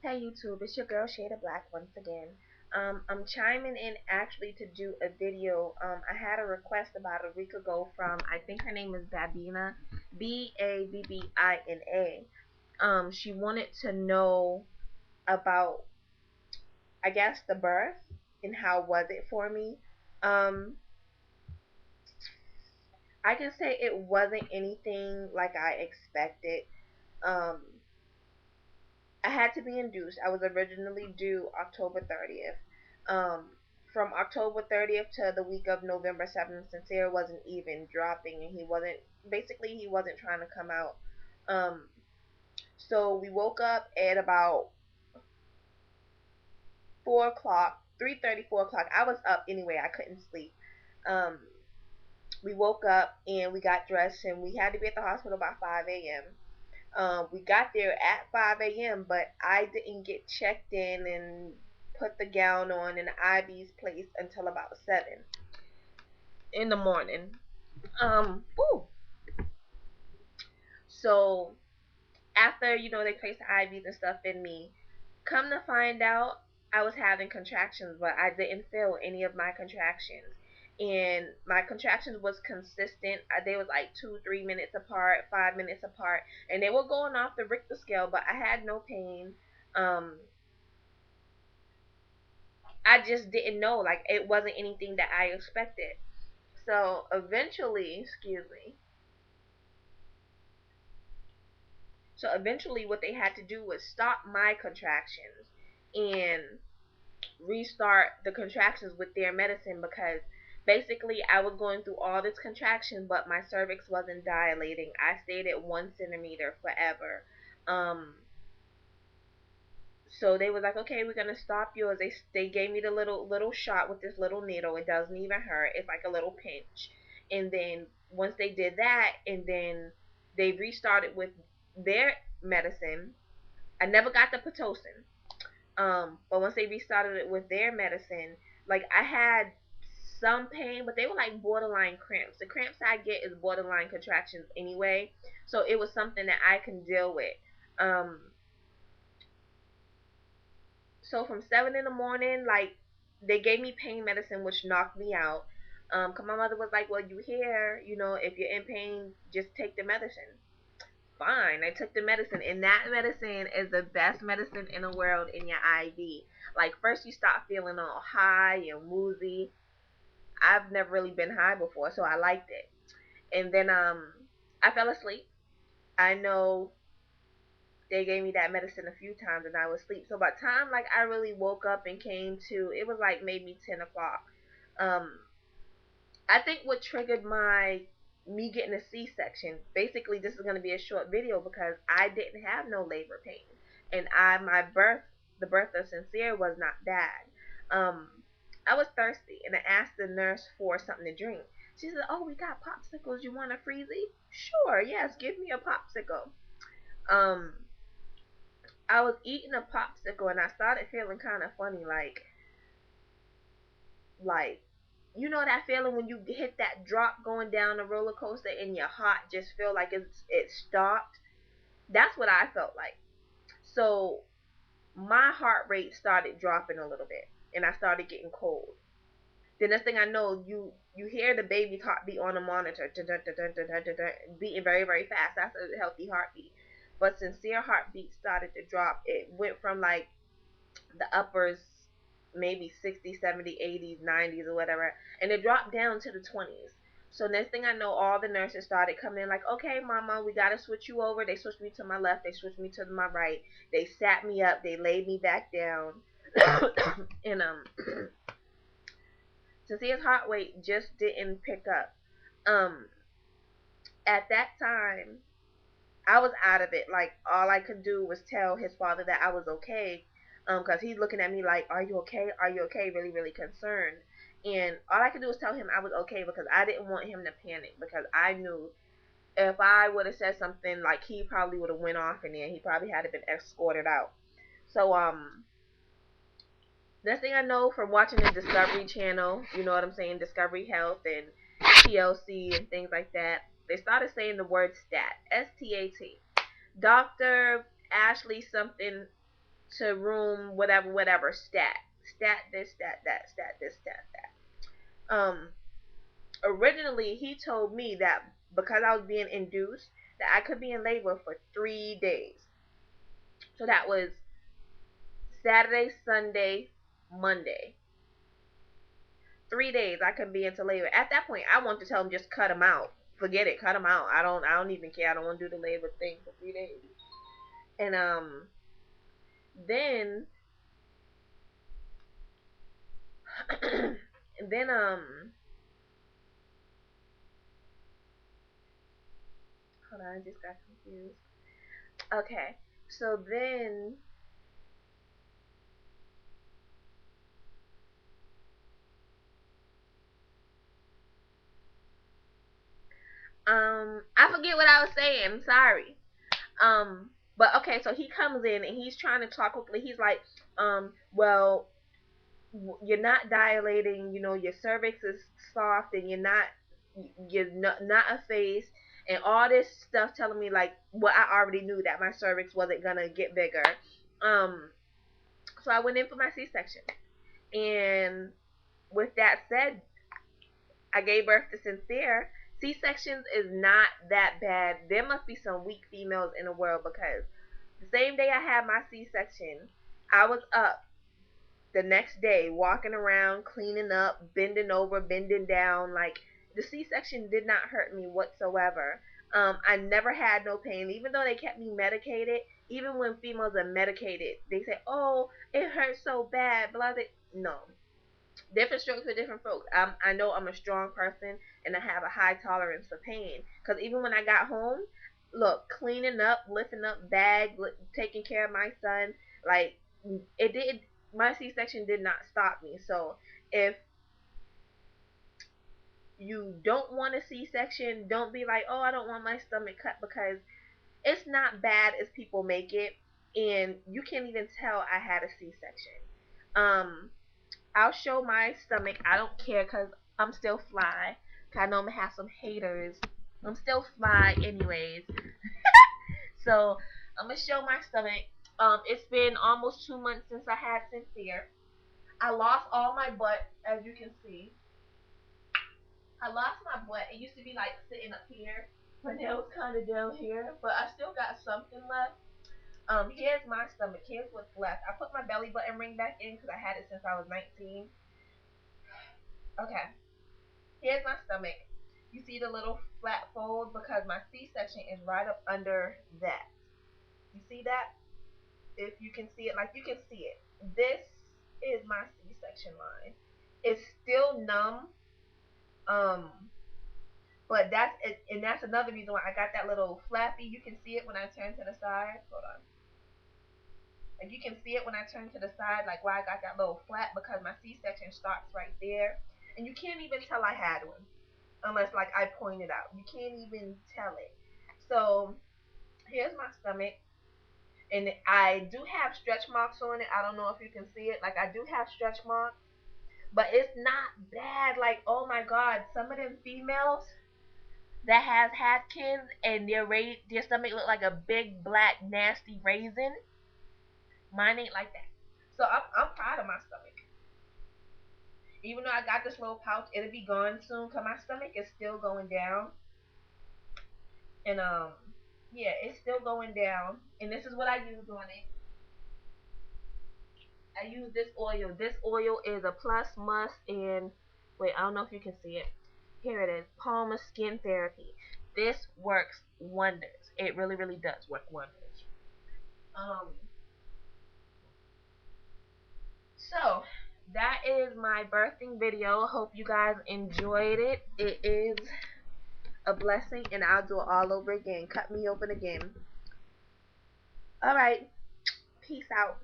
Hey YouTube, it's your girl Shada Black once again. I'm chiming in actually to do a video. I had a request about a week ago from, I think her name is babbina, Babbina. She wanted to know about, I guess, the birth and how was it for me. Um, I can say it wasn't anything like I expected. Um, I had to be induced. I was originally due October 30th. Um, from October 30th to the week of November 7th, Sincere wasn't even dropping, and he wasn't trying to come out. Um, so we woke up at about 4 o'clock, 3:30, 4 o'clock. I was up anyway. I couldn't sleep. Um, we woke up and we got dressed, and we had to be at the hospital by 5 a.m. We got there at 5 a.m., but I didn't get checked in and put the gown on and the IVs placed until about 7 in the morning. Ooh. So after, they placed the IVs and stuff in me, come to find out, I was having contractions, but I didn't feel any of my contractions. And my contractions was consistent. They was like 2, 3 minutes apart, 5 minutes apart, and they were going off the Richter scale, but I had no pain. Um, I just didn't know, like it wasn't anything that I expected. So eventually, excuse me. So eventually, what they had to do was stop my contractions and restart the contractions with their medicine because basically I was going through all this contraction, but my cervix wasn't dilating. I stayed at 1 centimeter forever. Um, so they was like, okay, we're gonna stop yours. They gave me the little shot with this little needle. It doesn't even hurt. It's like a little pinch. And then once they did that, and then they restarted with their medicine. I never got the pitocin. But once they restarted it with their medicine, like I had some pain, but they were like borderline cramps. The cramps I get is borderline contractions anyway, so it was something that I can deal with. Um, so from 7 in the morning, like they gave me pain medicine, which knocked me out. Cause my mother was like, "Well, you here, if you're in pain, just take the medicine." Fine, I took the medicine, and that medicine is the best medicine in the world in your IV. Like first you start feeling all high and woozy. I've never really been high before, so I liked it. And then I fell asleep. I know they gave me that medicine a few times and I was asleep. So by the time like I really woke up and came to, it was like maybe 10 o'clock. Um, I think what triggered me getting a C-section. Basically, this is going to be a short video because I didn't have no labor pain, and the birth of Sincere was not bad. Um, I was thirsty, and I asked the nurse for something to drink. She said, "Oh, we got popsicles. You want a freezy?" Sure, yes, give me a popsicle. Um, I was eating a popsicle, and I started feeling kind of funny, like that feeling when you hit that drop going down the roller coaster and your heart just feel like it stopped. That's what I felt like. So my heart rate started dropping a little bit and I started getting cold. The next thing I know, you hear the baby's heartbeat on the monitor, beating very very fast. That's a healthy heartbeat. But Sincere heartbeat started to drop. It went from like the uppers, maybe 60s, 70s, 80s, 90s, or whatever, and it dropped down to the 20s. So next thing I know, all the nurses started coming in like, okay, mama, we gotta switch you over. They switched me to my left. They switched me to my right. They sat me up. They laid me back down. And since his heart rate just didn't pick up, um, at that time, I was out of it. Like all I could do was tell his father that I was okay, because he's looking at me like, "Are you okay? Are you okay?" Really, really concerned. And all I could do was tell him I was okay because I didn't want him to panic because I knew if I would have said something like he probably would have went off and then he probably had been escorted out. So next thing I know from watching the Discovery Channel, you know what I'm saying, Discovery Health and TLC and things like that, they started saying the word stat, STAT. Dr. Ashley something, to room whatever, whatever, stat this, stat that, stat this, stat that. Originally he told me that because I was being induced, that I could be in labor for 3 days. So that was Saturday, Sunday, Monday. 3 days I could be into labor. At that point, I want to tell him just cut him out. Forget it, cut him out. I don't even care. I don't want to do the labor thing for 3 days. And then and then hold on, I just got confused. Okay, so then I forget what I was saying. Sorry. But okay, so he comes in and he's trying to talk quickly. He's like, well, you're not dilating. You know, your cervix is soft, and you're not a face, and all this stuff telling me like what I already knew, that my cervix wasn't gonna get bigger. Um, so I went in for my C-section, and with that said, I gave birth to Sincere. C-sections is not that bad. There must be some weak females in the world, because the same day I had my C-section, I was up the next day walking around, cleaning up, bending over, bending down. Like, the C-section did not hurt me whatsoever. I never had no pain, even though they kept me medicated. Even when females are medicated, they say, "Oh, it hurts so bad." Blah blah. No, different strokes for different folks. I know I'm a strong person and I have a high tolerance for pain. Because even when I got home, look, cleaning up, lifting up bags, taking care of my son, like, it did. My C-section did not stop me. So if you don't want a C-section, don't be like, "Oh, I don't want my stomach cut," because it's not bad as people make it, and you can't even tell I had a C-section. Um, I'll show my stomach. I don't care, because I'm still fly. I know I'm gonna have some haters. I'm still fly anyways. So I'm gonna show my stomach. It's been almost 2 months since I had Sincere. I lost all my butt, as you can see. I lost my butt. It used to be like sitting up here, but now it's kind of down here. But I still got something left. Here's my stomach. Here's what's left. I put my belly button ring back in because I had it since I was 19. Okay. Here's my stomach. You see the little flat fold, because my C-section is right up under that. You see that? If you can see it, like, you can see it. This is my C-section line. It's still numb. Um, but that's it, and that's another reason why I got that little flappy. You can see it when I turn to the side. Hold on. Like, you can see it when I turn to the side, like why I got that little flap, because my C-section starts right there, and you can't even tell I had one unless like I point it out. You can't even tell it. So here's my stomach, and I do have stretch marks on it. I don't know if you can see it. Like, I do have stretch marks, but it's not bad. Like, oh my God, some of them females that has had kids and their stomach look like a big black nasty raisin. Mine ain't like that. So I'm proud of my stomach. Even though I got this little pouch, it'll be gone soon, cause my stomach is still going down. And yeah, it's still going down. And this is what I use on it. I use this oil. This oil is a Plus Must, and wait, I don't know if you can see it. Here it is, Palmer Skin Therapy. This works wonders. It really, really does work wonders. Um, so that is my birthing video. Hope you guys enjoyed it. It is a blessing, and I'll do it all over again. Cut me open again. All right. Peace out.